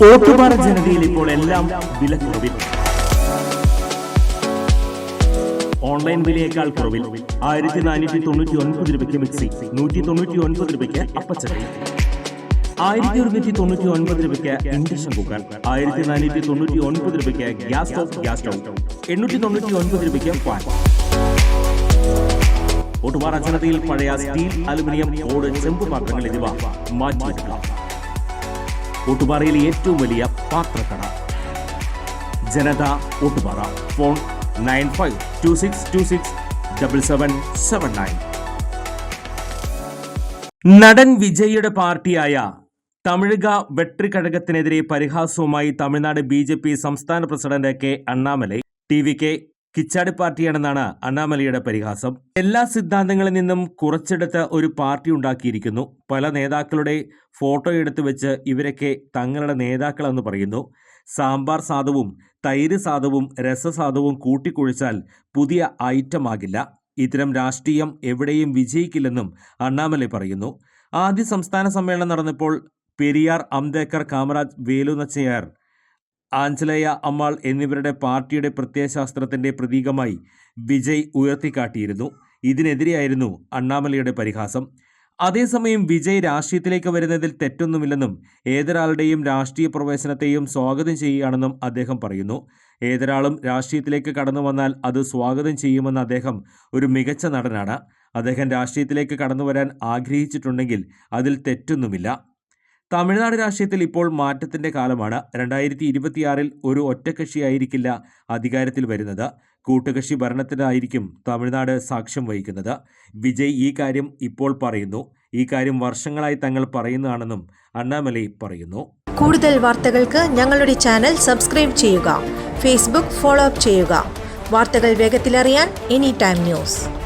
ഓട്ടുപാറ ജനതയിൽ ഇപ്പോൾ എല്ലാം വിലക്കുറവിൽ. ഓൺലൈൻ വിലയേക്കാൾ കുറവിൽ 1499 രൂപയ്ക്ക് മിക്സി, 199 രൂപയ്ക്ക് അപ്പച്ചട്ടി, 1199 രൂപയ്ക്ക് ഇൻഡക്ഷൻ കുക്കർ, 1499 രൂപയ്ക്ക് ഗ്യാസ് സ്റ്റൗ, 899 രൂപയ്ക്ക് ഫാൻ. ഓട്ടുപാറ ജനതയിൽ പഴയ സ്റ്റീൽ, അലുമിനിയം, ഓട്, ചെമ്പ് പാത്രങ്ങൾ എന്നിവ മാറ്റിയെടുക്കാം. ഓട്ടുപാറയിലെ ഏറ്റവും വലിയ പാത്രക്കട ജനത ഓട്ടുപാറ. ഫോൺ 9526267779. നടൻ വിജയിയുടെ പാർട്ടിയായ തമിഴക വെട്രിക്കഴകത്തിനെതിരെ പരിഹാസവുമായി തമിഴ്നാട് BJP സംസ്ഥാന പ്രസിഡന്റ് കെ അണ്ണാമലൈ. TVK കിച്ചാടി പാർട്ടിയാണെന്നാണ് അണ്ണാമലയുടെ പരിഹാസം. എല്ലാ സിദ്ധാന്തങ്ങളിൽ നിന്നും കുറച്ചെടുത്ത് ഒരു പാർട്ടി ഉണ്ടാക്കിയിരിക്കുന്നു. പല നേതാക്കളുടെ ഫോട്ടോ എടുത്തു വെച്ച് ഇവരൊക്കെ തങ്ങളുടെ നേതാക്കളെന്ന് പറയുന്നു. സാമ്പാർ സാധവും തൈര് സാധവും രസസാധവും കൂട്ടിക്കുഴിച്ചാൽ പുതിയ ഐറ്റം ആകില്ല. ഇത്തരം രാഷ്ട്രീയം എവിടെയും വിജയിക്കില്ലെന്നും അണ്ണാമലൈ പറയുന്നു. ആദ്യ സംസ്ഥാന സമ്മേളനം നടന്നപ്പോൾ പെരിയാർ, അംബേദ്കർ, കാമരാജ്, വേലു നച്ചിയാർ, ആഞ്ചലേയ അമ്മാൾ എന്നിവരുടെ പാർട്ടിയുടെ പ്രത്യയശാസ്ത്രത്തിന്റെ പ്രതീകമായി വിജയ് ഉയർത്തിക്കാട്ടിയിരുന്നു. ഇതിനെതിരെയായിരുന്നു അണ്ണാമലയുടെ പരിഹാസം. അതേസമയം വിജയ് രാഷ്ട്രീയത്തിലേക്ക് വരുന്നതിൽ തെറ്റൊന്നുമില്ലെന്നും ഏതൊരാളുടെയും രാഷ്ട്രീയ പ്രവേശനത്തെയും സ്വാഗതം ചെയ്യുകയാണെന്നും അദ്ദേഹം പറയുന്നു. ഏതൊരാളും രാഷ്ട്രീയത്തിലേക്ക് കടന്നു വന്നാൽ അത് സ്വാഗതം ചെയ്യുമെന്ന അദ്ദേഹം ഒരു മികച്ച നടനാണ്. അദ്ദേഹം രാഷ്ട്രീയത്തിലേക്ക് കടന്നു വരാൻ ആഗ്രഹിച്ചിട്ടുണ്ടെങ്കിൽ അതിൽ തെറ്റൊന്നുമില്ല. തമിഴ്നാട് രാഷ്ട്രീയത്തിൽ ഇപ്പോൾ മാറ്റത്തിന്റെ കാലമാണ്. 2026 ഒരു ഒറ്റക്കക്ഷിയായിരിക്കില്ല അധികാരത്തിൽ വരുന്നത്. കൂട്ടുകക്ഷി ഭരണത്തിനായിരിക്കും തമിഴ്നാട് സാക്ഷ്യം വഹിക്കുന്നത്. വിജയ് ഈ കാര്യം ഇപ്പോൾ പറയുന്നു. ഈ കാര്യം വർഷങ്ങളായി തങ്ങൾ പറയുന്നതാണെന്നും അണ്ണാമലൈ പറയുന്നു. കൂടുതൽ വാർത്തകൾക്ക് ഞങ്ങളുടെ ചാനൽ സബ്സ്ക്രൈബ് ചെയ്യുക. ഫേസ്ബുക്ക് ഫോളോ അപ്പ് ചെയ്യുക. വാർത്തകൾ വേഗത്തിലറിയാൻ Anytime News.